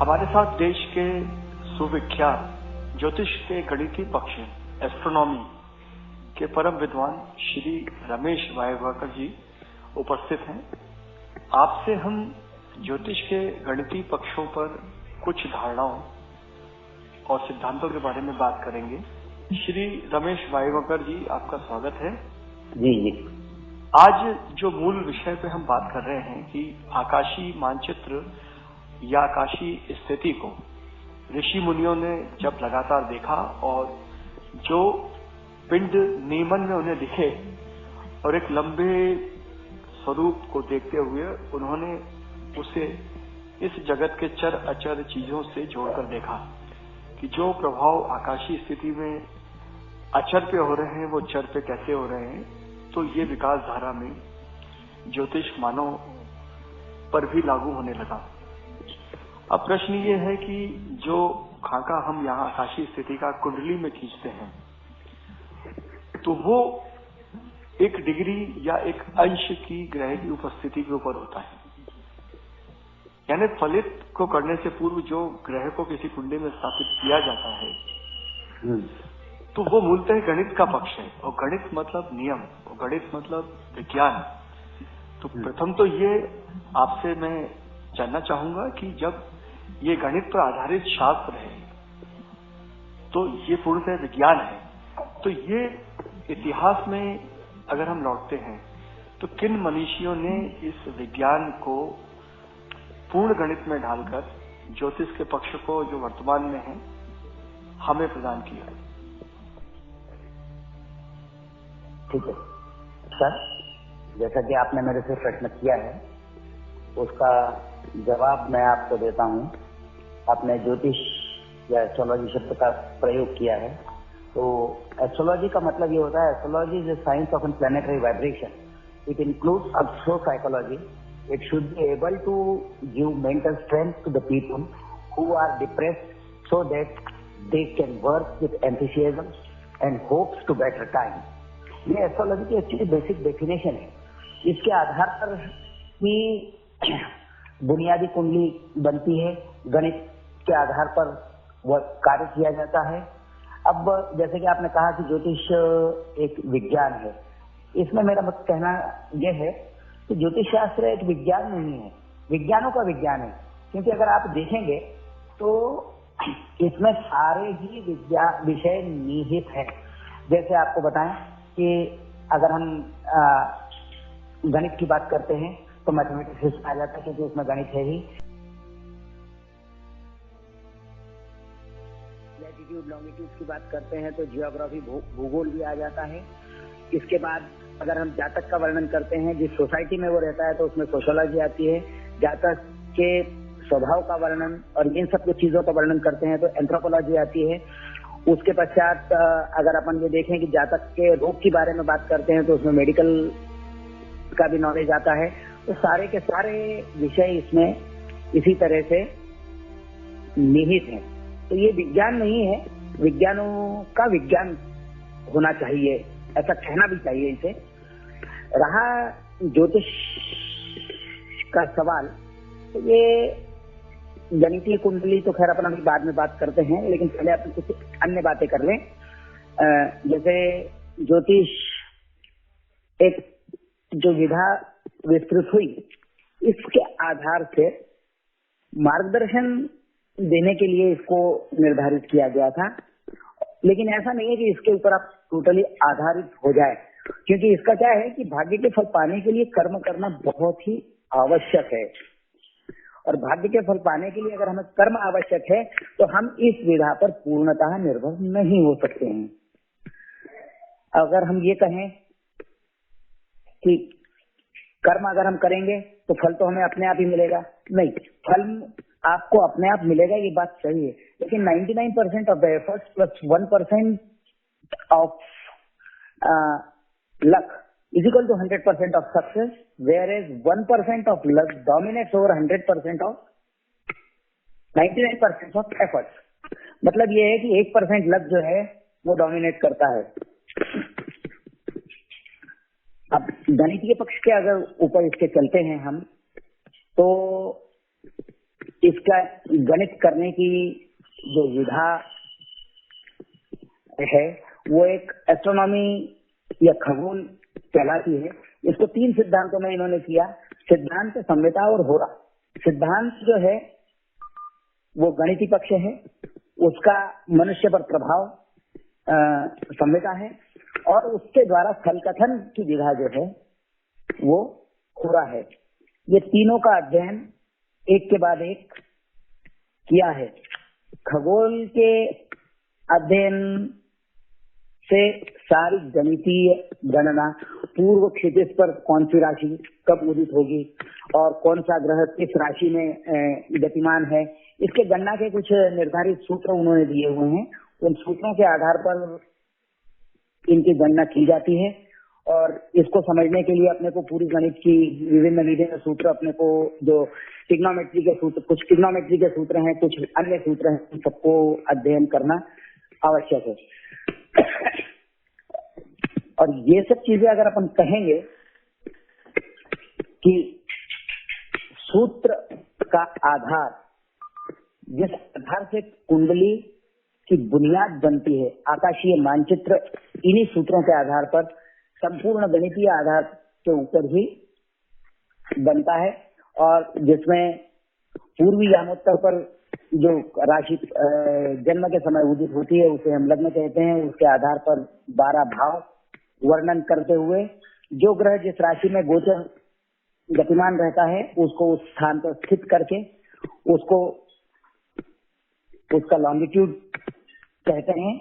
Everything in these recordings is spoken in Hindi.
हमारे साथ देश के सुविख्यात ज्योतिष के गणितीय पक्ष एस्ट्रोनॉमी के परम विद्वान श्री रमेश वायवकर जी उपस्थित हैं। आपसे हम ज्योतिष के गणितीय पक्षों पर कुछ धारणाओं और सिद्धांतों के बारे में बात करेंगे। श्री रमेश वायवकर जी, आपका स्वागत है। जी जी। आज जो मूल विषय पे हम बात कर रहे हैं कि आकाशीय मानचित्र या आकाशीय स्थिति को ऋषि मुनियों ने जब लगातार देखा और जो पिंड नियमन में उन्हें दिखे और एक लंबे स्वरूप को देखते हुए उन्होंने उसे इस जगत के चर अचर चीजों से जोड़कर देखा कि जो प्रभाव आकाशीय स्थिति में अचर पे हो रहे हैं वो चर पे कैसे हो रहे हैं। तो ये विकास धारा में ज्योतिष मानव पर भी लागू होने लगा। अब प्रश्न ये है कि जो खाका हम यहाँ आकाशीय स्थिति का कुंडली में खींचते हैं तो वो एक डिग्री या एक अंश की ग्रह की उपस्थिति के ऊपर होता है। यानी फलित को करने से पूर्व जो ग्रह को किसी कुंडली में स्थापित किया जाता है तो वो मूलतः गणित का पक्ष है। और गणित मतलब नियम, और गणित मतलब विज्ञान। तो प्रथम तो ये आपसे मैं जानना चाहूंगा कि जब ये गणित पर आधारित शास्त्र है तो ये पूर्णतः विज्ञान है। तो ये इतिहास में अगर हम लौटते हैं तो किन मनीषियों ने इस विज्ञान को पूर्ण गणित में ढालकर ज्योतिष के पक्ष को जो वर्तमान में है हमें प्रदान किया। ठीक है सर, जैसा कि आपने मेरे से प्रश्न किया है उसका जवाब मैं आपको देता हूँ। आपने ज्योतिष या एस्ट्रोलॉजी शब्द का प्रयोग किया है। तो एस्ट्रोलॉजी का मतलब ये होता है, astrology is the science of an planetary vibration. It includes astro psychology. It should be able to give mental strength to the people who are depressed so that they can work with enthusiasm and hopes to better time. ये एस्ट्रोलॉजी की एक्चुअली बेसिक डेफिनेशन है। इसके आधार पर ही बुनियादी कुंडली बनती है, गणित के आधार पर वह कार्य किया जाता है। अब जैसे कि आपने कहा कि ज्योतिष एक विज्ञान है, इसमें मेरा मत कहना यह है कि ज्योतिष शास्त्र एक विज्ञान नहीं है, विज्ञानों का विज्ञान है। क्योंकि अगर आप देखेंगे तो इसमें सारे ही विषय निहित हैं। जैसे आपको बताएं कि अगर हम गणित की बात करते हैं तो मैथमेटिक्स आ जाता है क्योंकि उसमें गणित है ही। लैटिट्यूड लॉन्गिट्यूड की बात करते हैं तो जियोग्राफी भूगोल भी आ जाता है। इसके बाद अगर हम जातक का वर्णन करते हैं, जिस सोसाइटी में वो रहता है तो उसमें सोशियोलॉजी आती है। जातक के स्वभाव का वर्णन और इन सब चीजों का वर्णन करते हैं तो एंथ्रोपोलॉजी आती है। उसके पश्चात अगर अपन ये देखें कि जातक के रोग के बारे में बात करते हैं तो उसमें मेडिकल का भी नॉलेज आता है। तो सारे के सारे विषय इसमें इसी तरह से निहित हैं। तो ये विज्ञान नहीं है, विज्ञानों का विज्ञान होना चाहिए, ऐसा कहना भी चाहिए इसे। रहा ज्योतिष का सवाल, तो ये गणितीय कुंडली तो खैर अपन अभी बाद में बात करते हैं, लेकिन पहले अपन कुछ अन्य बातें कर लें। जैसे ज्योतिष एक जो विधा विस्तृत हुई, इसके आधार से मार्गदर्शन देने के लिए इसको निर्धारित किया गया था। लेकिन ऐसा नहीं है कि इसके ऊपर आप टोटली आधारित हो जाए, क्योंकि इसका क्या है कि भाग्य के फल पाने के लिए कर्म करना बहुत ही आवश्यक है। और भाग्य के फल पाने के लिए अगर हमें कर्म आवश्यक है तो हम इस विधा पर पूर्णतः निर्भर नहीं हो सकते हैं। अगर हम ये कहें कि कर्म अगर हम करेंगे तो फल तो हमें अपने आप ही मिलेगा, नहीं, फल आपको अपने आप मिलेगा, ये बात सही है। लेकिन 99% of the efforts plus 1% of luck is equal to 100% of success, whereas 1% of luck dominates over 100% of 99% of efforts. मतलब ये है कि 1% लक जो है वो डोमिनेट करता है। अब गणितीय पक्ष के अगर ऊपर इसके चलते हैं हम, तो इसका गणित करने की जो विधा है वो एक एस्ट्रोनॉमी या खगोल कहलाती है। इसको 3 सिद्धांतों में इन्होंने किया, सिद्धांत, संहिता और होरा। सिद्धांत जो है वो गणितीय पक्ष है, उसका मनुष्य पर प्रभाव संहिता है, और उसके द्वारा स्थल कथन की विधा जो है वो होरा है। ये तीनों का अध्ययन एक के बाद एक किया है। खगोल के अध्ययन से सारी गणितीय गणना, पूर्व क्षितिज पर कौन सी राशि कब उदित होगी और कौन सा ग्रह किस राशि में गतिमान है, इसके गणना के कुछ निर्धारित सूत्र उन्होंने दिए हुए हैं। उन सूत्रों के आधार पर इनकी गणना की जाती है, और इसको समझने के लिए अपने को पूरी गणित की विभिन्न सूत्र, अपने को जो ट्रिग्नोमेट्री के सूत्र, कुछ ट्रिग्नोमेट्री के सूत्र हैं, कुछ अन्य सूत्र हैं, सबको अध्ययन करना आवश्यक है। और ये सब चीजें अगर अपन कहेंगे कि सूत्र का आधार, जिस आधार से कुंडली की बुनियाद बनती है, आकाशीय मानचित्र, इन्हीं सूत्रों के आधार पर संपूर्ण गणितीय आधार के ऊपर ही बनता है, और जिसमें पूर्वी यामोत्तर पर जो राशि जन्म के समय उदित होती है उसे हम लग्न कहते हैं। उसके आधार पर 12 भाव वर्णन करते हुए जो ग्रह जिस राशि में गोचर गतिमान रहता है उसको उस स्थान पर स्थित करके उसको उसका लॉन्गिट्यूड कहते हैं।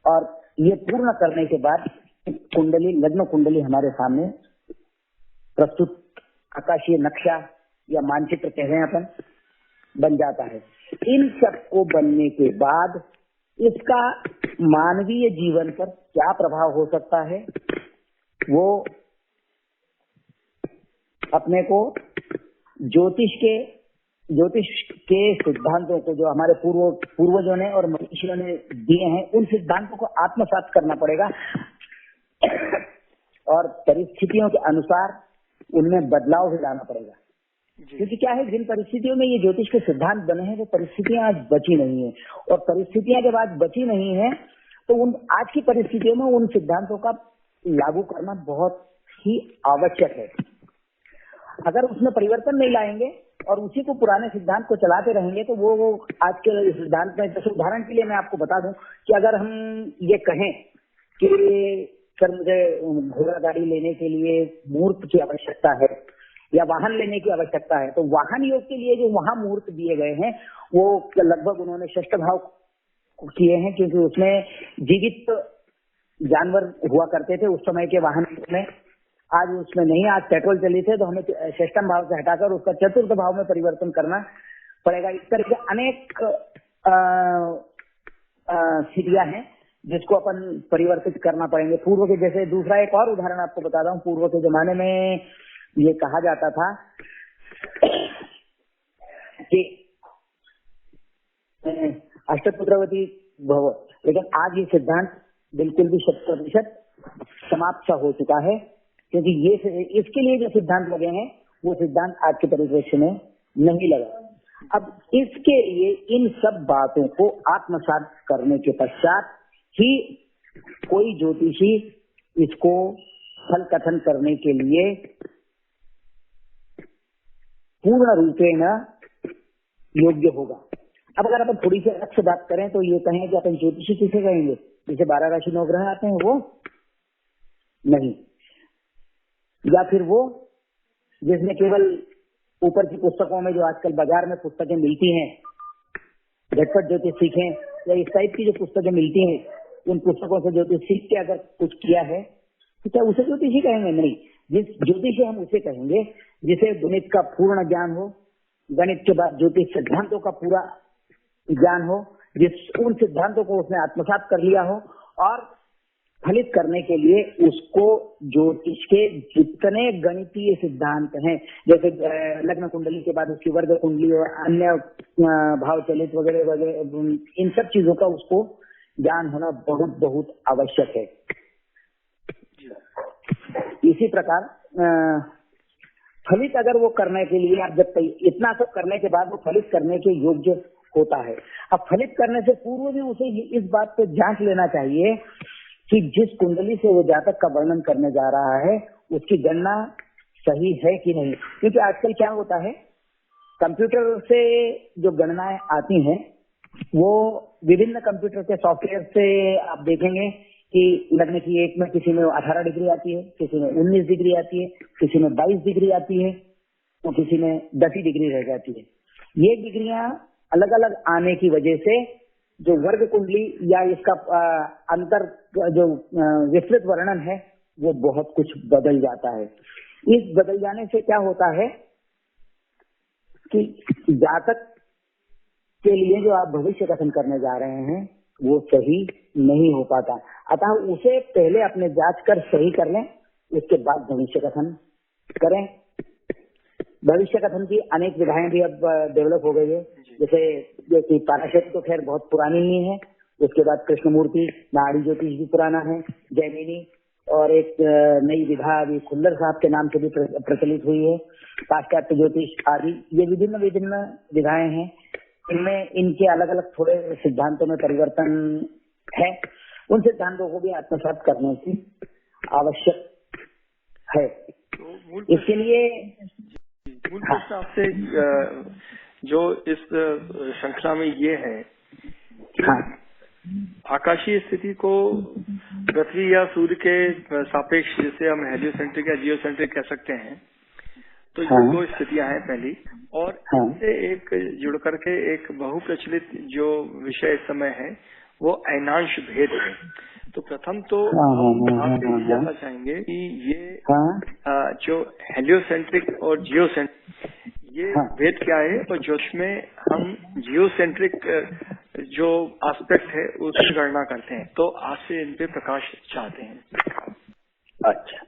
और ये पूर्ण करने के बाद कुंडली, लग्न कुंडली हमारे सामने प्रस्तुत आकाशीय नक्शा या मानचित्र कह रहे हैं अपन, बन जाता है। इन सब को बनने के बाद इसका मानवीय जीवन पर क्या प्रभाव हो सकता है, वो अपने को ज्योतिष के सिद्धांतों को, जो हमारे पूर्वजों ने और मनीषियों ने दिए हैं, उन सिद्धांतों को आत्मसात करना पड़ेगा और परिस्थितियों के अनुसार उनमें बदलाव भी लाना पड़ेगा। क्योंकि क्या है, जिन परिस्थितियों में ये ज्योतिष के सिद्धांत बने हैं वो परिस्थितियां आज बची नहीं है, और परिस्थितियां जब आज बची नहीं है तो उन आज की परिस्थितियों में उन सिद्धांतों का लागू करना बहुत ही आवश्यक है। अगर उसमें परिवर्तन नहीं लाएंगे और उसी को पुराने सिद्धांत को चलाते रहेंगे तो वो आज के सिद्धांत में, जैसे उदाहरण के लिए मैं आपको बता दूं कि अगर हम ये कहें कि सर मुझे घोड़ा गाड़ी लेने के लिए मुहूर्त की आवश्यकता है या वाहन लेने की आवश्यकता है, तो वाहन योग के लिए जो वहां मुहूर्त दिए गए हैं वो लगभग उन्होंने षष्ठ भाव किए हैं, क्योंकि उसमें जीवित जानवर हुआ करते थे उस समय के वाहन में। आज उसमें नहीं, आज पेट्रोल चली थे, तो हमें षष्ठम भाव से हटाकर उसका चतुर्थ भाव में परिवर्तन करना पड़ेगा। इस तरह के अनेक स्थितियां हैं जिसको अपन परिवर्तित करना पड़ेंगे पूर्व के। जैसे दूसरा एक और उदाहरण आपको बताता हूँ। पूर्व के जमाने में ये कहा जाता था कि अष्टपुत्रवती भव, लेकिन आज ये सिद्धांत बिल्कुल भी 100% समाप्त सा हो चुका है, क्योंकि ये इसके लिए जो सिद्धांत लगे हैं वो सिद्धांत आज के परिप्रेक्ष्य में नहीं लगा। अब इसके लिए इन सब बातों को आत्मसात करने के पश्चात ही कोई ज्योतिषी इसको फल कथन करने के लिए पूर्ण रूपेण योग्य होगा। अब अगर अपन थोड़ी सी अलग से बात करें तो ये कहें कि अपन ज्योतिषी किसे कहेंगे, जैसे 12 राशि 9 ग्रह आते हैं वो नहीं, या फिर वो जिसमें केवल ऊपर की पुस्तकों में, जो आजकल बाजार में पुस्तकें मिलती हैं, झटपट ज्योतिष सीखें या इस टाइप की जो पुस्तकें मिलती हैं, उन पुस्तकों से ज्योतिष सीख के अगर कुछ किया है तो क्या उसे ज्योतिषी कहेंगे? नहीं। जिस ज्योतिषी हम उसे कहेंगे जिसे गणित का पूर्ण ज्ञान हो, गणित के बाद ज्योतिष सिद्धांतों का पूरा ज्ञान हो, उन सिद्धांतों को उसने आत्मसात कर लिया हो, और फलित करने के लिए उसको ज्योतिष के जितने गणितीय सिद्धांत हैं, जैसे लग्न कुंडली के बाद उसकी वर्ग कुंडली और अन्य भाव चलित वगैरह वगैरह, इन सब चीजों का उसको ज्ञान होना बहुत बहुत आवश्यक है। इसी प्रकार फलित अगर वो करने के लिए आप जब इतना सब करने के बाद वो फलित करने के योग्य होता है। अब फलित करने से पूर्व भी उसे इस बात पे जांच लेना चाहिए कि जिस कुंडली से वो जातक का वर्णन करने जा रहा है उसकी गणना सही है कि नहीं। क्योंकि आजकल क्या होता है, कंप्यूटर से जो गणनाएं आती हैं वो विभिन्न कंप्यूटर के सॉफ्टवेयर से आप देखेंगे कि लग्न की एक में किसी में 18 डिग्री आती है, किसी में 19 डिग्री आती है, किसी में 22 डिग्री आती है, तो किसी में 10 ही डिग्री रह जाती है। ये डिग्रियां अलग अलग आने की वजह से जो वर्ग कुंडली या इसका अंतर जो विस्तृत वर्णन है वो बहुत कुछ बदल जाता है। इस बदल जाने से क्या होता है कि जातक के लिए जो आप भविष्य कथन करने जा रहे हैं वो सही नहीं हो पाता। अतः उसे पहले अपने जांच कर सही कर लें, उसके बाद भविष्य कथन करें। भविष्य कथन की अनेक विधाएं भी अब डेवलप हो गई है, जैसे पाराशर तो खैर बहुत पुरानी ही है, उसके बाद कृष्णमूर्ति, नाड़ी ज्योतिष भी पुराना है, जैमिनी, और एक नई विधा अभी खुल्लर साहब के नाम से भी प्रचलित हुई है, पाश्चात्य ज्योतिष आदि। ये विभिन्न विभिन्न विधाएं हैं, इनमें इनके अलग अलग थोड़े सिद्धांतों में परिवर्तन है। उन सिद्धांतों को भी आत्मसात करने की आवश्यक है। इसके लिए मूल प्रश्न आपसे जो इस श्रृंखला में ये है कि आकाशीय स्थिति को पृथ्वी या सूर्य के सापेक्ष, जिसे हम हेलियोसेंट्रिक या जियोसेंट्रिक कह सकते हैं, तो ये दो स्थितियां हैं पहली, और इससे एक जुड़ करके एक बहुप्रचलित जो विषय इस समय है वो अयनांश भेद है। तो प्रथम तो आपसे ये जानना चाहेंगे कि ये जो हेलियोसेंट्रिक और जियोसेंट्रिक ये भेद क्या है, और ज्योतिष में हम जियोसेंट्रिक जो एस्पेक्ट है उसकी गणना करते हैं, तो आपसे इन पे प्रकाश चाहते हैं। अच्छा,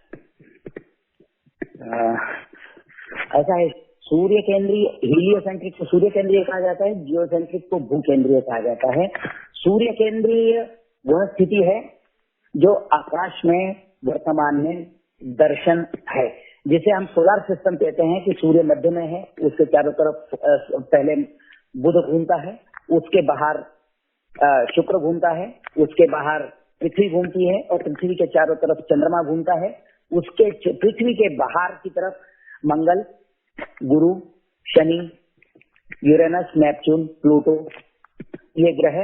ऐसा है, सूर्य केंद्रीय हीलियोसेंट्रिक को सूर्य केंद्रीय कहा जाता है, जियोसेंट्रिक को भूकेंद्रीय कहा जाता है। सूर्य केंद्रीय वह स्थिति है जो आकाश में वर्तमान में दर्शन है, जिसे हम सोलर सिस्टम कहते हैं कि सूर्य मध्य में है, उसके चारों तरफ पहले बुध घूमता है, उसके बाहर शुक्र घूमता है, उसके बाहर पृथ्वी घूमती है और पृथ्वी के चारों तरफ चंद्रमा घूमता है, उसके पृथ्वी के बाहर की तरफ मंगल, गुरु, शनि, यूरेनस, नेपच्यून, प्लूटो, ये ग्रह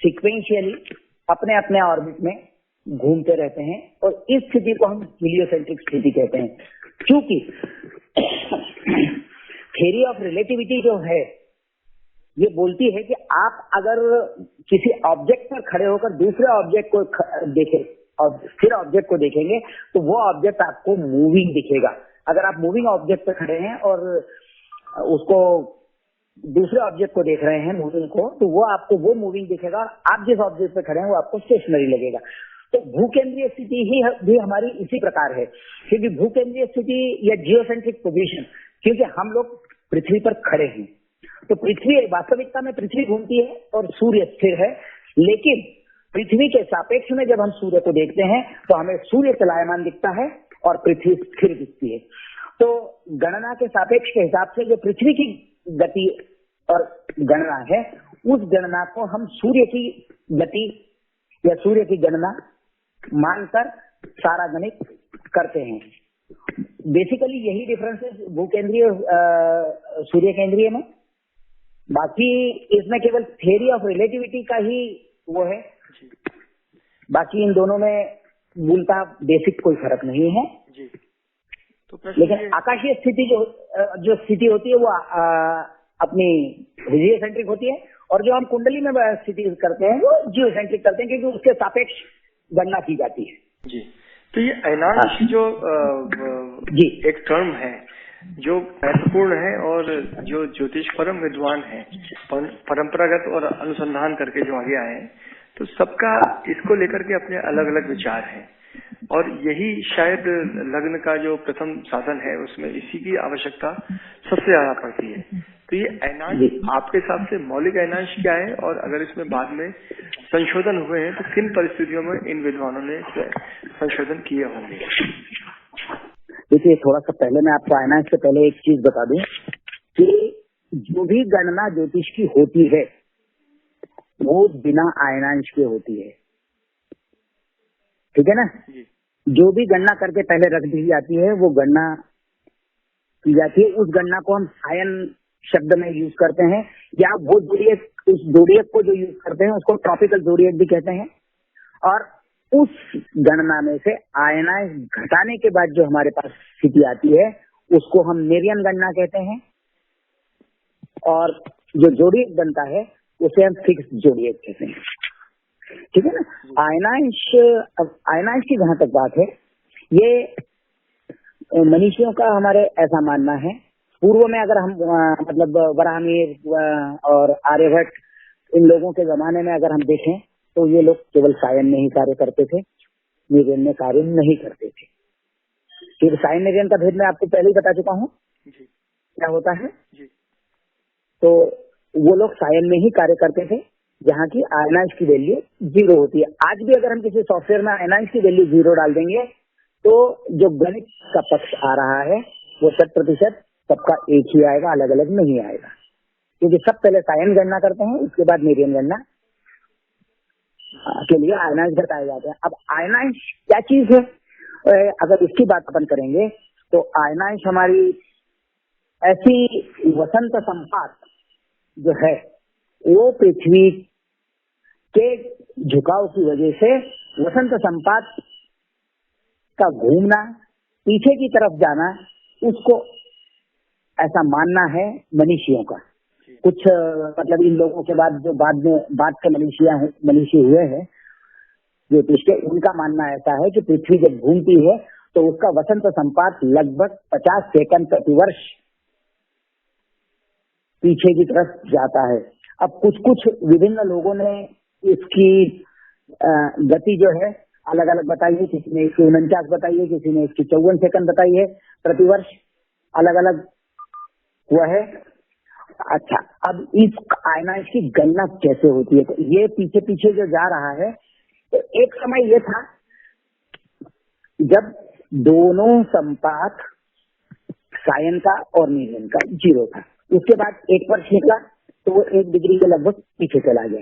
सीक्वेंशियली अपने अपने ऑर्बिट में घूमते रहते हैं, और इस स्थिति को हम हीलियोसेंट्रिक स्थिति कहते हैं। क्योंकि थ्योरी ऑफ रिलेटिविटी जो है ये बोलती है कि आप अगर किसी ऑब्जेक्ट पर खड़े होकर दूसरे ऑब्जेक्ट को देखें और फिर ऑब्जेक्ट को देखेंगे तो वो ऑब्जेक्ट आपको मूविंग दिखेगा। अगर आप मूविंग ऑब्जेक्ट पर खड़े हैं और उसको दूसरे ऑब्जेक्ट को देख रहे हैं मूविंग को, तो वो आपको वो मूविंग दिखेगा, आप जिस ऑब्जेक्ट पे खड़े हैं वो आपको स्टेशनरी लगेगा। तो भूकेंद्रीय स्थिति ही भी हमारी इसी प्रकार है, क्योंकि भूकेंद्रीय स्थिति या जियोसेंट्रिक पोजीशन, क्योंकि हम लोग पृथ्वी पर खड़े हैं, तो पृथ्वी वास्तविकता में पृथ्वी घूमती है और सूर्य स्थिर है, लेकिन पृथ्वी के सापेक्ष में जब हम सूर्य को देखते हैं तो हमें सूर्य चलायमान दिखता है और पृथ्वी स्थिर दिखती है। तो गणना के सापेक्ष के हिसाब से जो पृथ्वी की गति और गणना है, उस गणना को हम सूर्य की गति या सूर्य की गणना मानकर सारा गणित करते हैं। बेसिकली यही डिफरेंस है भूकेंद्रीय सूर्य केंद्रीय में। बाकी इसमें केवल थ्योरी ऑफ रिलेटिविटी का ही वो है, बाकी इन दोनों में मूलतः बेसिक कोई फर्क नहीं है जी। तो लेकिन आकाशीय स्थिति जो स्थिति होती है वो अपनी जियोसेंट्रिक होती है, और जो हम कुंडली में स्थिति करते हैं वो जियोसेंट्रिक करते हैं, क्योंकि उसके सापेक्ष गणना की जाती है जी। तो ये अयनांश जो जी एक टर्म है जो महत्वपूर्ण है, और जो ज्योतिष परम विद्वान है, परंपरागत और अनुसंधान करके जो आगे आए हैं, तो सबका इसको लेकर के अपने अलग अलग विचार हैं, और यही शायद लग्न का जो प्रथम साधन है उसमें इसी की आवश्यकता सबसे ज्यादा पड़ती है। तो ये अयनांश आपके हिसाब से मौलिक अयनांश क्या है, और अगर इसमें बाद में संशोधन हुए हैं तो किन परिस्थितियों में इन विद्वानों ने संशोधन किए होंगे? देखिए, थोड़ा सा पहले मैं आपको आयनांश से पहले एक चीज बता दूं कि जो भी गणना ज्योतिष की होती है वो बिना आयनांश के होती है, ठीक है ना। जो भी गणना करके पहले रख दी जाती है वो गणना की जाती है, उस गणना को हम सायन शब्द में यूज करते हैं, या वो जोडिएक, उस जोडिएक को जो यूज करते हैं उसको ट्रॉपिकल जोडिएक भी कहते हैं। और उस गणना में से आयनांश घटाने के बाद जो हमारे पास स्थिति आती है उसको हम नेरियन गणना कहते हैं, और जो जोडिएक बनता है उसे हम फिक्स जोडिएक कहते हैं, ठीक है ना। आयनांश की जहां तक बात है, ये मनीषियों का हमारे ऐसा मानना है। पूर्व में अगर हम मतलब वराहमिहिर और आर्यभट्ट, इन लोगों के जमाने में अगर हम देखें तो ये लोग केवल सायन में ही कार्य करते थे, नेरियन में कार्य नहीं करते थे। फिर सायन नेरियन का भेद मैं आपको पहले ही बता चुका हूँ क्या होता है। तो वो लोग सायन में ही कार्य करते थे, जहाँ की आयनांश की वैल्यू 0 होती है। आज भी अगर हम किसी सॉफ्टवेयर में आयनांश की वैल्यू 0 डाल देंगे तो जो गणित का पक्ष आ रहा है वो 100% सबका एक ही आएगा, अलग अलग नहीं आएगा, क्योंकि सब पहले सायन गणना करते हैं, उसके बाद नेरियन गणना के लिए आयनांश घटाए जाते हैं। अब आयनांश क्या चीज है, अगर इसकी बात अपन करेंगे तो आयनांश हमारी ऐसी वसंत संपात जो है वो पृथ्वी के झुकाव की वजह से वसंत संपात का घूमना, पीछे की तरफ जाना, उसको ऐसा मानना है मनीषियों का। कुछ मतलब इन लोगों के बाद जो बाद के मनीषी हुए हैं ज्योतिष के, उनका मानना ऐसा है कि पृथ्वी जब घूमती है तो उसका वसंत संपात लगभग 50 सेकंड प्रतिवर्ष पीछे की तरफ जाता है। अब कुछ विभिन्न लोगों ने इसकी गति जो है अलग अलग बताई है, किसी ने इसकी 49 बताई है, किसी ने इसकी 54 सेकंड बताई है प्रतिवर्ष, अलग अलग हुआ है। अच्छा, अब इस आयनांश की गणना कैसे होती है, तो ये पीछे पीछे जो जा रहा है, तो एक समय ये था जब दोनों संपात सायन का और नेरियन का 0 था। उसके बाद एक वर्ष निकला तो वो 1 डिग्री के लगभग पीछे चला गया।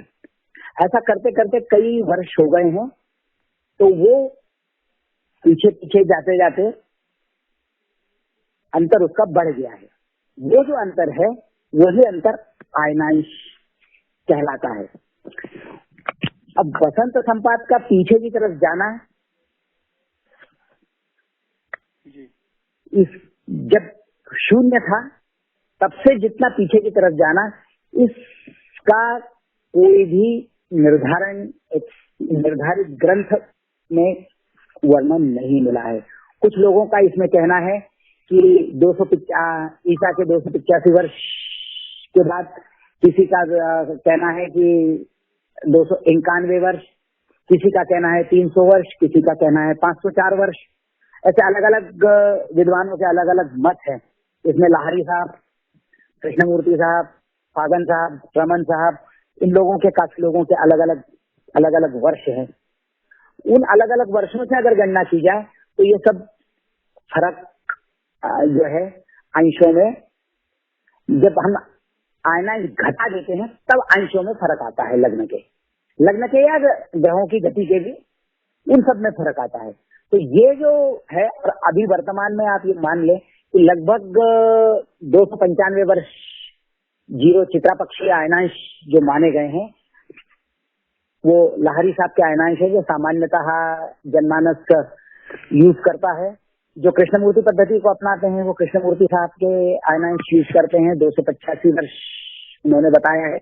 ऐसा करते करते कई वर्ष हो गए हैं, तो वो पीछे पीछे जाते जाते अंतर उसका बढ़ गया है। वो जो अंतर है वही अंतर आयनांश कहलाता है। अब वसंत संपात का पीछे की तरफ जाना, इस जब शून्य था तब से जितना पीछे की तरफ जाना, इसका कोई भी निर्धारित ग्रंथ में वर्णन नहीं मिला है। कुछ लोगों का इसमें कहना है कि ईसा के 285 वर्ष के बाद, किसी का कहना है कि 291 वर्ष, किसी का कहना है 300 वर्ष, किसी का कहना है 504 वर्ष। ऐसे अलग अलग विद्वानों के अलग अलग मत है। इसमें लाहरी साहब, कृष्णमूर्ति साहब, फागन साहब, रमन साहब, इन लोगों के काफी लोगों के अलग अलग वर्ष है। उन अलग अलग वर्षों से अगर गणना की जाए तो ये सब फर्क जो है अंशों में, जब हम आयनांश घटा देते हैं तब अंशों में फर्क आता है। लग्न के या ग्रहों की गति के भी इन सब में फर्क आता है। तो ये जो है, और अभी वर्तमान में आप ये मान ले कि लगभग 295 वर्ष 0 चित्रापक्षीय आयनांश जो माने गए हैं वो लाहरी साहब के आयनांश है, जो सामान्यतः जनमानस यूज करता है। जो कृष्णमूर्ति पद्धति को अपनाते हैं वो कृष्णमूर्ति साहब के आयनांश यूज करते हैं। 285 वर्ष उन्होंने बताया है,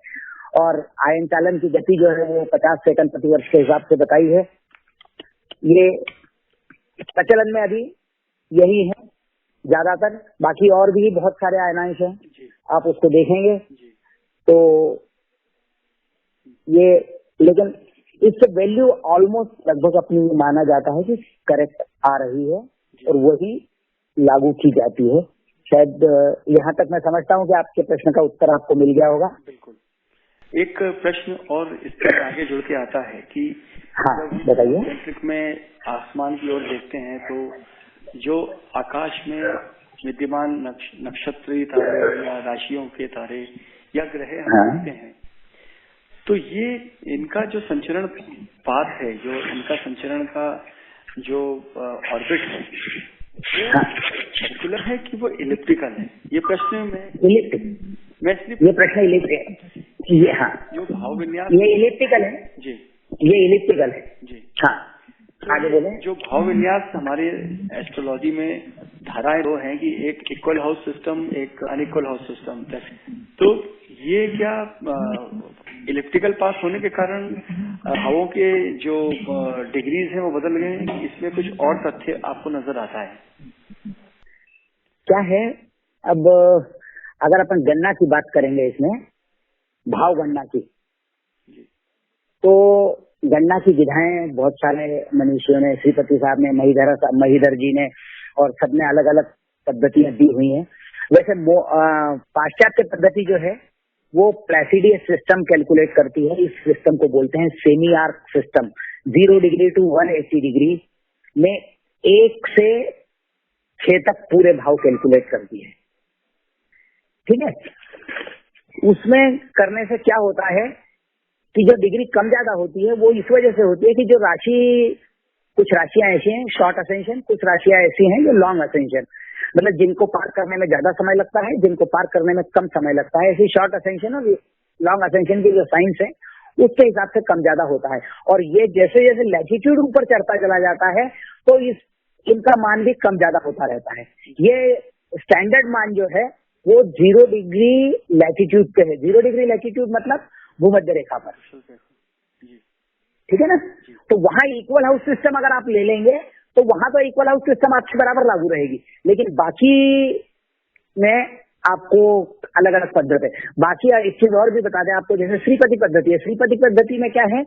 और आयन चालन की गति जो है वो 50 सेकंड प्रति वर्ष के हिसाब से बताई है। ये प्रचलन में अभी यही है ज्यादातर। बाकी और भी बहुत सारे आयनांश हैं, आप उसको देखेंगे तो ये, लेकिन इससे वैल्यू ऑलमोस्ट लगभग अपनी माना जाता है कि करेक्ट आ रही है और वही लागू की जाती है। शायद यहाँ तक मैं समझता हूँ कि आपके प्रश्न का उत्तर आपको मिल गया होगा। बिल्कुल। एक प्रश्न और इसके आगे जुड़ के आता है कि हाँ बताइए। में आसमान की ओर देखते हैं तो जो आकाश में विद्यमान नक्षत्रीय तारे या राशियों के तारे या ग्रह हम देखते हैं, तो ये इनका जो संचरण पाथ है, जो इनका संचरण का जो ऑर्बिट है, वो सर्कुलर है कि वो इलिप्टिकल है? ये प्रश्न मैं इसलिए ये प्रश्न इलिप्टिकल, ये हाँ, जो भाव विन्यास ये इलिप्टिकल है जी, ये इलिप्टिकल है जी। हाँ, आगे बोले। जो भाव विन्यास हमारे एस्ट्रोलॉजी में धाराएं वो हैं कि एक इक्वल हाउस सिस्टम, एक अनइक्वल हाउस सिस्टम, तो ये क्या इलिप्टिकल पास होने के कारण भावों के जो डिग्रीज हैं वो बदल गए हैं? इसमें कुछ और तथ्य आपको नजर आता है? क्या है, अब अगर अपन गणना की बात करेंगे इसमें, भाव गणना की, तो गणना की विधाएं बहुत सारे मनुष्यों ने, श्रीपति साहब ने, महीधर जी ने, और सबने अलग अलग पद्धतियां दी हुई हैं। वैसे पाश्चात्य पद्धति जो है वो प्लेसिडियस सिस्टम कैलकुलेट करती है। इस सिस्टम को बोलते हैं semi arc system. 0 degree to 180 degree में 1 से 6 तक पूरे भाव कैलकुलेट करती है। ठीक है, उसमें करने से क्या होता है कि जो डिग्री कम ज्यादा होती है वो इस वजह से होती है कि जो राशि, कुछ राशियां ऐसी हैं शॉर्ट असेंशन, कुछ राशियां ऐसी हैं जो लॉन्ग असेंशन, मतलब जिनको पार करने में ज्यादा समय लगता है, जिनको पार करने में कम समय लगता है। ऐसी शॉर्ट असेंशन और लॉन्ग असेंशन की जो साइंस है उसके हिसाब से कम ज्यादा होता है। और ये जैसे जैसे लैटिट्यूड ऊपर चढ़ता चला जाता है तो इनका मान भी कम ज्यादा होता रहता है। ये स्टैंडर्ड मान जो है वो 0 डिग्री लैटिट्यूड पे है। 0 डिग्री लैटिट्यूड मतलब भूमध्य रेखा पर, ठीक है ना। तो वहां इक्वल हाउस सिस्टम अगर आप ले लेंगे तो वहां तो इक्वल हाउस सिस्टम आपके बराबर लागू रहेगी, लेकिन बाकी में आपको अलग अलग पद्धति है। बाकी एक चीज और भी बता दें आपको, जैसे श्रीपति पद्धति है। श्रीपति पद्धति में क्या है,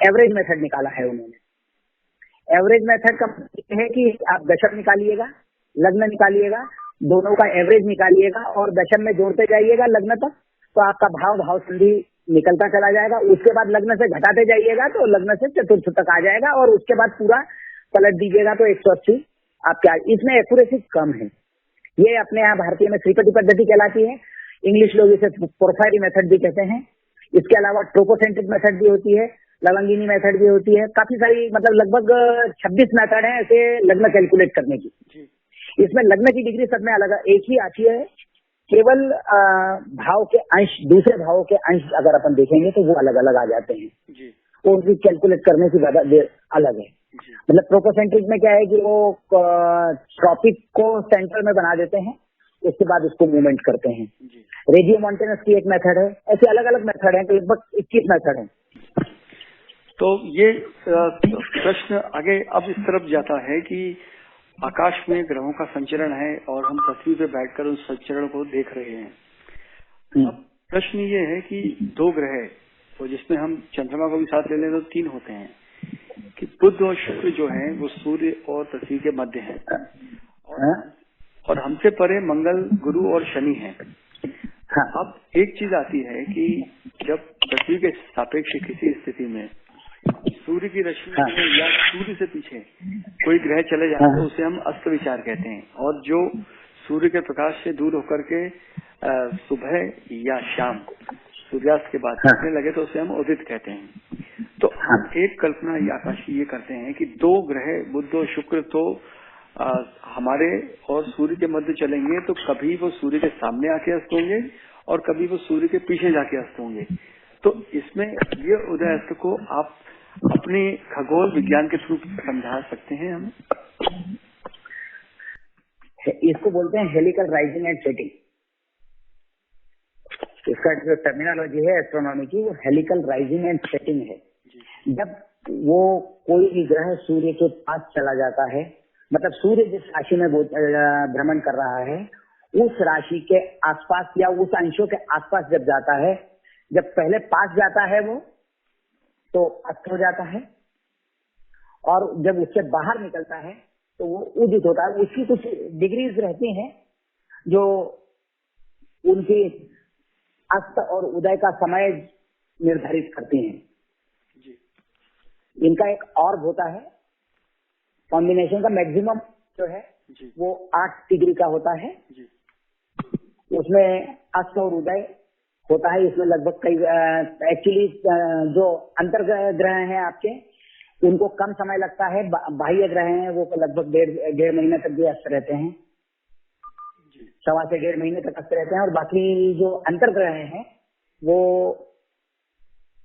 एवरेज मेथड निकाला है उन्होंने। एवरेज मेथड का मतलब है कि आप दशम निकालिएगा, लग्न निकालिएगा, दोनों का एवरेज निकालिएगा और दशम में जोड़ते जाइएगा लग्न तक, तो आपका भाव संधि निकलता चला जाएगा। उसके बाद लग्न से घटाते जाइएगा तो लग्न से चतुर्थ तक आ जाएगा और उसके बाद पूरा पलट दीजिएगा तो 180 आपके। इसमें एक्यूरेसी कम है। ये अपने यहाँ भारतीय में श्रीपति पद्धति कहलाती है। इंग्लिश लोग इसे पोर्फायरी मेथड भी कहते हैं। इसके अलावा ट्रोपोसेंट्रिक मेथड भी होती है, लवंगिनी मेथड भी होती है। काफी सारी, मतलब लगभग 26 मेथड है ऐसे लग्न कैलकुलेट करने की। इसमें लग्न की डिग्री सब में अलग, एक ही आती है, केवल भाव के अंश, दूसरे भावों के अंश अगर अपन देखेंगे तो वो अलग अलग आ जाते हैं जी। वो भी कैलकुलेट करने की ज्यादा देर अलग है। मतलब ट्रोपोसेंट्रिक में क्या है कि वो ट्रॉपिक को सेंटर में बना देते हैं, उसके बाद उसको मूवमेंट करते हैं। रेडियो मॉन्टेनस की एक मेथड है। ऐसे अलग अलग मेथड है, तो लगभग 21 मेथड है। तो ये प्रश्न आगे अब इस तरफ जाता है कि आकाश में ग्रहों का संचरण है और हम पृथ्वी पे बैठकर उस संचरण को देख रहे हैं। अब प्रश्न ये है कि 2 ग्रह, तो जिसमें हम चंद्रमा को भी साथ ले लें तो 3 होते हैं, कि बुध और शुक्र जो है वो सूर्य और पृथ्वी के मध्य है, और हमसे परे मंगल, गुरु और शनि है। अब एक चीज आती है कि जब पृथ्वी के सापेक्ष किसी स्थिति में सूर्य की रश्मि में या सूर्य से पीछे कोई ग्रह चले जाए तो उसे हम अस्त विचार कहते हैं, और जो सूर्य के प्रकाश से दूर होकर के सुबह या शाम सूर्यास्त के बाद चलने लगे तो उसे हम उदित कहते हैं। तो हम एक कल्पना आकाशीय ये करते हैं कि 2 ग्रह बुध और शुक्र तो हमारे और सूर्य के मध्य चलेंगे, तो कभी वो सूर्य के सामने आके अस्त होंगे और कभी वो सूर्य के पीछे जाके अस्त होंगे। तो इसमें ये उदय अस्त को आप अपने खगोल विज्ञान के थ्रू समझा सकते हैं हमें? इसको बोलते हैं हेलिकल राइजिंग एंड सेटिंग। इसका जो टर्मिनोलॉजी है एस्ट्रोनॉमी की, वो हेलिकल राइजिंग एंड सेटिंग है। जब वो कोई भी ग्रह सूर्य के पास चला जाता है, मतलब सूर्य जिस राशि में भ्रमण कर रहा है उस राशि के आसपास या उस अंशों के आसपास जब जाता है, जब पहले पास जाता है वो तो अस्त हो जाता है, और जब उससे बाहर निकलता है तो वो उदित होता है। उसकी कुछ डिग्रीज रहती हैं जो उनकी अस्त और उदय का समय निर्धारित करती हैं। इनका एक ऑर्ब होता है, कॉम्बिनेशन का मैक्सिमम जो है वो 8 डिग्री का होता है। उसमें अस्त और उदय होता है। इसमें लगभग कई एक्चुअली जो अंतर ग्रह हैं आपके, उनको कम समय लगता है। बाह्य ग्रह हैं वो लगभग डेढ़ महीने तक भी अस्त रहते हैं, 1.25 से 1.5 महीने तक अस्त रहते हैं। और बाकी जो अंतर ग्रह हैं वो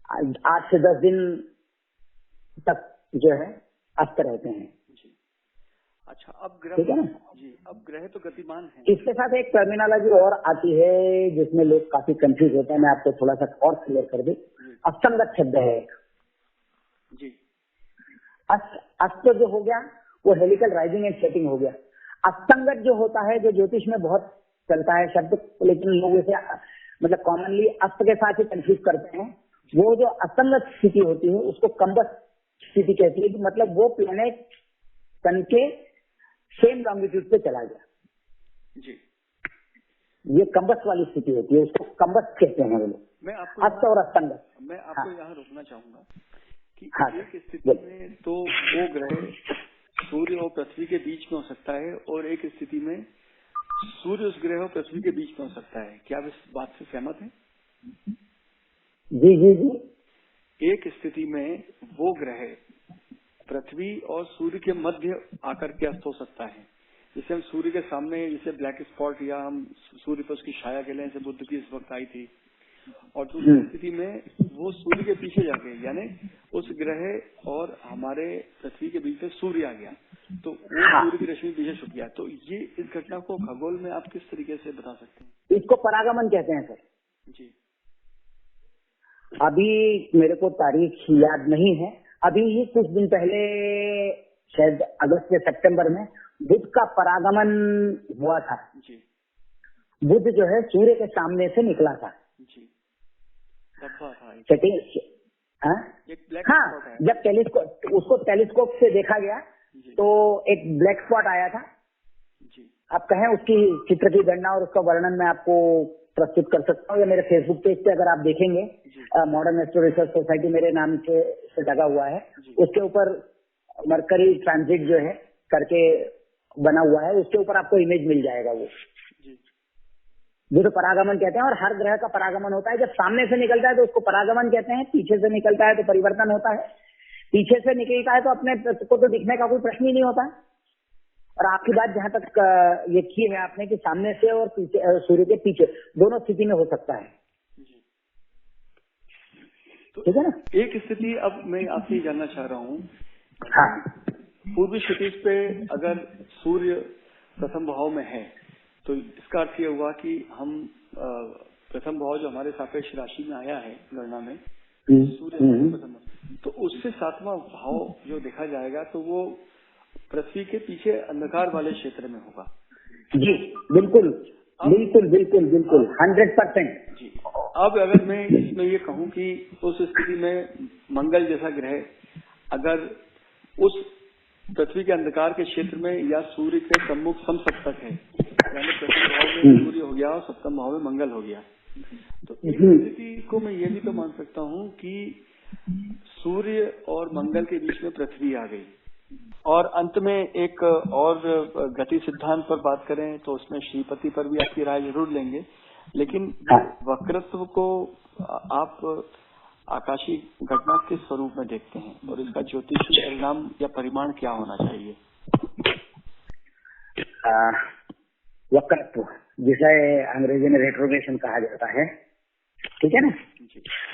8 से 10 दिन तक जो है अस्त रहते हैं। अच्छा, अब ग्रह, ठीक है ना जी, अब ग्रह तो गतिमान है। इसके साथ एक टर्मिनोलॉजी और आती है जिसमें लोग काफी कंफ्यूज होते हैं, मैं आपको थोड़ा सा और क्लियर कर दूं। असंगत शब्द है एक जी। अस्त जो हो गया वो हेलिकल राइजिंग एंड सेटिंग हो गया। असंगत जो होता है, जो ज्योतिष में बहुत चलता है शब्द, लेकिन लोग इसे मतलब कॉमनली अस्त के साथ ही कंफ्यूज करते हैं। वो जो असंगत स्थिति होती है उसको कम्बस स्थिति कहती है, कि मतलब वो प्लेनेट सन के सेम लॉन्गिट्यूड पे चला गया जी। ये कम्बस वाली स्थिति होती है, उसको कम्बस कहते हैं वो लोग। मैं आपको अस्त और असंगत, मैं आपको यहाँ रोकना चाहूंगा कि एक स्थिति हाँ, में तो वो ग्रह सूर्य और पृथ्वी के बीच में हो सकता है, और एक स्थिति में सूर्य उस ग्रह और पृथ्वी के बीच में हो सकता है। क्या आप इस बात से सहमत हैं? जी जी जी। एक स्थिति में वो ग्रह पृथ्वी और सूर्य के मध्य आकर के अस्त हो सकता है। जैसे हम सूर्य के सामने जैसे ब्लैक स्पॉट, या हम सूर्य पर उसकी छाया के लिए, जैसे बुध की इस वक्त आई थी। और दूसरी स्थिति में वो सूर्य के पीछे जाके, यानी उस ग्रह और हमारे पृथ्वी के बीच में सूर्य आ गया, तो वो सूर्य की रश्मि पीछे छुप गया। तो ये इस घटना को खगोल में आप किस तरीके से बता सकते हैं? इसको परागमन कहते हैं सर जी। अभी मेरे को तारीख याद नहीं है, अभी ही कुछ दिन पहले शायद अगस्त या सितंबर में बुध का परागमन हुआ था जी। बुध जो है सूर्य के सामने से निकला था जी। था हाँ, जब टेलीस्कोप उसको टेलीस्कोप से देखा गया तो एक ब्लैक स्पॉट आया था जी। आप कहें उसकी चित्र की गणना और उसका वर्णन मैं आपको प्रस्तुत कर सकता हूँ, या मेरे फेसबुक पेज पे अगर आप देखेंगे, मॉडर्न एस्ट्रो रिसर्च सोसाइटी मेरे नाम से लगा हुआ है, उसके ऊपर मरकरी ट्रांजिट जो है करके बना हुआ है, उसके ऊपर आपको इमेज मिल जाएगा। वो तो परागमन कहते हैं, और हर ग्रह का परागमन होता है। जब सामने से निकलता है तो उसको परागमन कहते हैं, पीछे से निकलता है तो परिवर्तन होता है। पीछे से निकलता है तो अपने को तो दिखने का कोई प्रश्न ही नहीं होता। और आपकी बात जहां तक ये की है आपने कि सामने से और पीछे, सूर्य के पीछे दोनों स्थिति में हो सकता है, ठीक है ना। एक स्थिति अब मैं आपसे जानना चाह रहा हूँ, हाँ, पूर्वी क्षितिज पे अगर सूर्य प्रथम भाव में है तो इसका अर्थ ये हुआ कि हम प्रथम भाव जो हमारे सापेक्ष राशि में आया है गणना में, सूर्य प्रथम, तो उससे 7वां भाव जो देखा जाएगा तो वो पृथ्वी के पीछे अंधकार वाले क्षेत्र में होगा। जी बिल्कुल बिल्कुल बिल्कुल बिल्कुल 100% जी। अब अगर मैं इसमें ये कहूँ कि उस स्थिति में मंगल जैसा ग्रह अगर उस पृथ्वी के अंधकार के क्षेत्र में या सूर्य के सम्मुख समसप्तक है, यानी प्रथम भाव में सूर्य हो गया और सप्तम भाव में मंगल हो गया, तो इस स्थिति को मैं ये भी तो मान सकता हूँ कि सूर्य और मंगल के बीच में पृथ्वी आ गई। और अंत में एक और गति सिद्धांत पर बात करें तो उसमें श्रीपति पर भी आपकी राय जरूर लेंगे, लेकिन वक्रत्व को आप आकाशीय घटना किस स्वरूप में देखते हैं और इसका ज्योतिषीय परिणाम या परिमाण क्या होना चाहिए? वक्रत्व जिसे अंग्रेजी में रेट्रोग्रेशन कहा जाता है, ठीक है ना।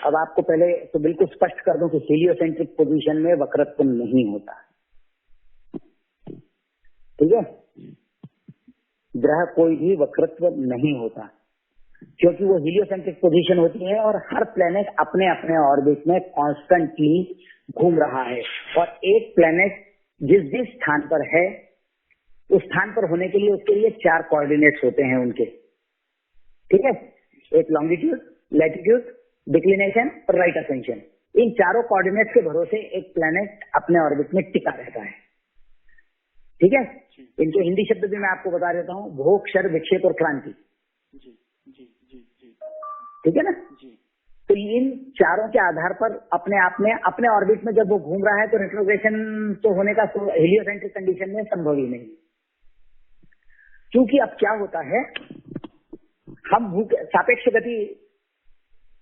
अब आपको पहले तो बिल्कुल स्पष्ट कर दूं कि हीलियोसेंट्रिक पोजीशन में वक्रत्व नहीं होता, ठीक है। ग्रह कोई भी वक्रत्व नहीं होता क्योंकि वो हीलियोसेंट्रिक पोजीशन होती है और हर प्लेनेट अपने अपने ऑर्बिट में कॉन्स्टेंटली घूम रहा है, और एक प्लेनेट जिस जिस स्थान पर है उस स्थान पर होने के लिए उसके लिए 4 कोऑर्डिनेट्स होते हैं उनके, ठीक है। एक लॉन्गिट्यूड, लैटिट्यूड, डिक्लिनेशन और राइट असेंशन। इन चारों कोऑर्डिनेट्स के भरोसे एक प्लेनेट अपने ऑर्बिट में टिका रहता है, ठीक है। इनके हिंदी शब्द भी मैं आपको बता देता हूँ, भोग, क्षर, विक्षेप और क्रांति, ठीक है ना। तो इन चारों के आधार पर अपने आप में अपने ऑर्बिट में जब वो घूम रहा है तो रेट्रोग्रेशन तो होने का हेलियोसेंट्रिक कंडीशन में संभव ही नहीं, क्योंकि अब क्या होता है, हम भू सापेक्ष गति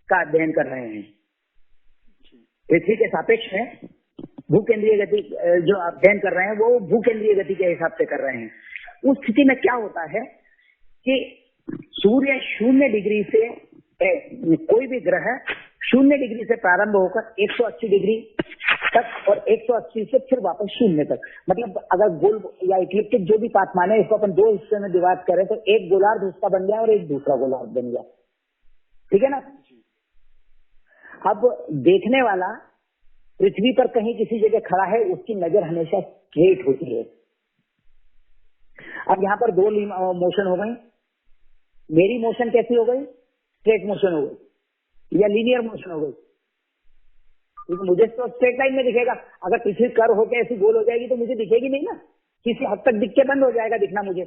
का अध्ययन कर रहे हैं। पृथ्वी के सापेक्ष में भू केंद्रीय गति जो अध्ययन कर रहे हैं वो भू केंद्रीय गति के हिसाब से कर रहे हैं। उस स्थिति में क्या होता है कि सूर्य 0 डिग्री से कोई भी ग्रह 0 डिग्री से प्रारंभ होकर 180 डिग्री तक और 180 से फिर वापस 0 तक, मतलब अगर गोल या इक्लिप्टिक जो भी तापमान है इसको अपन 2 हिस्से में डिवाइड करें तो एक गोलार्ध उसका बन गया और एक दूसरा गोलार्ध बन गया, ठीक है ना। अब देखने वाला पृथ्वी पर कहीं किसी जगह खड़ा है, उसकी नजर हमेशा स्ट्रेट होती है। अब यहाँ पर 2 मोशन हो गई, मेरी मोशन कैसी हो गई, स्ट्रेट मोशन हो गई या लीनियर मोशन हो गई, क्योंकि मुझे तो स्ट्रेट लाइन में दिखेगा। अगर पृथ्वी कर होकर ऐसी गोल हो जाएगी तो मुझे दिखेगी नहीं ना, किसी हद तक दिख के बंद हो जाएगा दिखना मुझे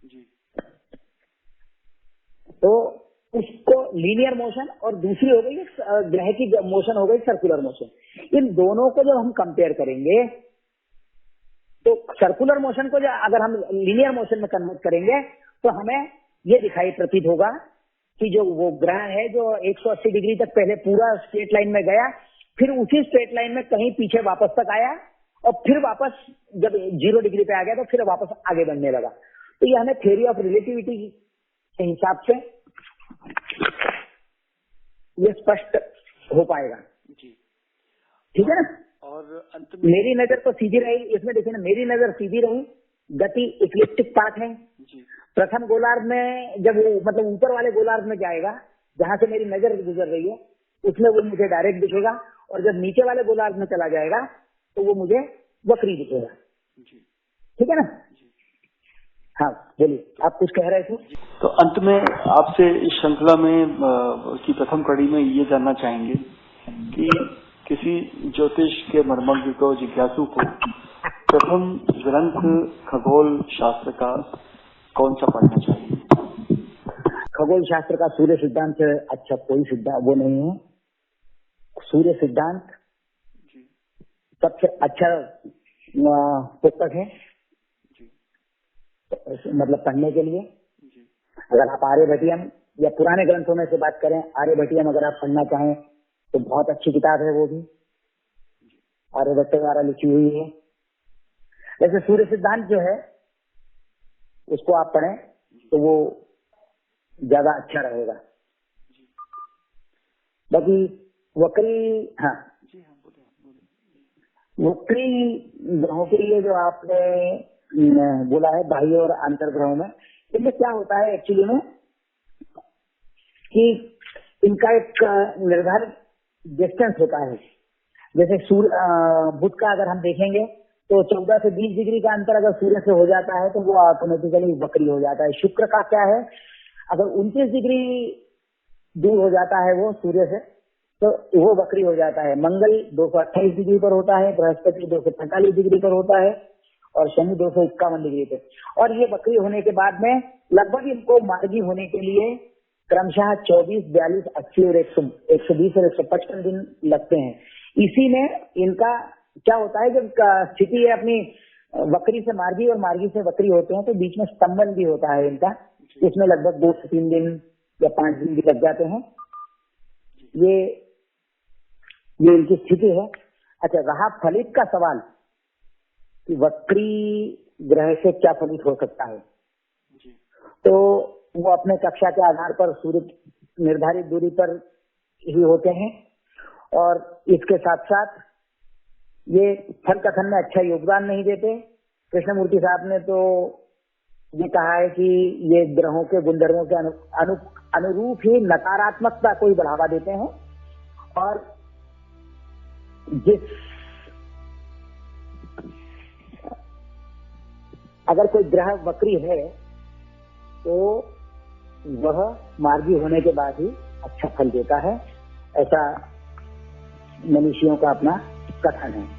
जी। तो उसको लीनियर मोशन और दूसरी हो गई ग्रह की मोशन हो गई सर्कुलर मोशन। इन दोनों को जब हम कंपेयर करेंगे तो सर्कुलर मोशन को अगर हम लीनियर मोशन में कन्वर्ट करेंगे तो हमें ये दिखाई प्रतीत होगा कि जो वो ग्रह है जो 180 डिग्री तक पहले पूरा स्ट्रेट लाइन में गया, फिर उसी स्ट्रेट लाइन में कहीं पीछे वापस तक आया और फिर वापस जब 0 डिग्री पे आ गया तो फिर वापस आगे बढ़ने लगा। तो ये हमें थ्योरी ऑफ रिलेटिविटी के हिसाब से ये स्पष्ट हो पाएगा जी, ठीक है ना। और अंत में मेरी नजर तो सीधी रही, इसमें देखिए ना, मेरी नजर सीधी रही, गति इक्लिप्टिक पाथ है जी। प्रथम गोलार्ध में जब वो मतलब ऊपर वाले गोलार्ध में जाएगा जहां से मेरी नजर गुजर रही है उसमें वो मुझे डायरेक्ट दिखेगा, और जब नीचे वाले गोलार्ध में चला जाएगा तो वो मुझे वक्री दिखेगा, ठीक है ना। हाँ बोलिए, आप कुछ कह रहे थे। तो अंत में आपसे इस श्रृंखला में की प्रथम कड़ी में ये जानना चाहेंगे कि किसी ज्योतिष के मर्मज्ञ को, जिज्ञासु को प्रथम ग्रंथ खगोल शास्त्र का कौन सा पढ़ना चाहिए? खगोल शास्त्र का सूर्य सिद्धांत से अच्छा कोई सिद्धांत वो नहीं है। सूर्य सिद्धांत सबसे अच्छा पुस्तक है मतलब पढ़ने के लिए। अगर आप आर्यभट्टियम या पुराने ग्रंथों में से बात करें, आर्यभट्टियम अगर आप पढ़ना चाहें तो बहुत अच्छी किताब है, वो भी आर्यभट्ट द्वारा लिखी हुई है। वैसे सूर्य सिद्धांत जो है उसको आप पढ़ें तो वो ज्यादा अच्छा रहेगा। बाकी वक्री, हाँ वक्री ग्रहों के लिए जो आपने बोला है बाह्य और आंतर ग्रहों में, इनमें क्या होता है एक्चुअली में कि इनका एक निर्धारित डिस्टेंस होता है। जैसे बुध का अगर हम देखेंगे तो 14 से 20 डिग्री का अंतर अगर सूर्य से हो जाता है तो वो ऑटोमेटिकली वक्री हो जाता है। शुक्र का क्या है, अगर 29 डिग्री दूर हो जाता है वो सूर्य से तो वो वक्री हो जाता है। मंगल 228 डिग्री पर होता है, बृहस्पति 245 डिग्री पर होता है और शनि 251 डिग्री पे। और ये वक्री होने के बाद में लगभग इनको मार्गी होने के लिए क्रमशः 24, 42, 80 और 120 और 155 दिन लगते हैं। इसी में इनका क्या होता है, जब स्थिति है अपनी वक्री से मार्गी और मार्गी से वक्री होते हैं तो बीच में स्तंभन भी होता है इनका, इसमें लगभग 2 से 3 दिन या 5 दिन भी लग जाते हैं। ये इनकी स्थिति है। अच्छा, रहा फलित का सवाल कि वक्री ग्रह से क्या फलित हो सकता है, तो वो अपने कक्षा के आधार पर सूर्य निर्धारित दूरी पर ही होते हैं। और इसके साथ साथ ये फल कथन में अच्छा योगदान नहीं देते। कृष्णमूर्ति साहब ने तो ये कहा है कि ये ग्रहों के गुणधर्मों के अनुरूप ही नकारात्मकता को ही बढ़ावा देते हैं। और अगर कोई ग्रह वक्री है तो वह मार्गी होने के बाद ही अच्छा फल देता है, ऐसा मनुष्यों का अपना कथन है।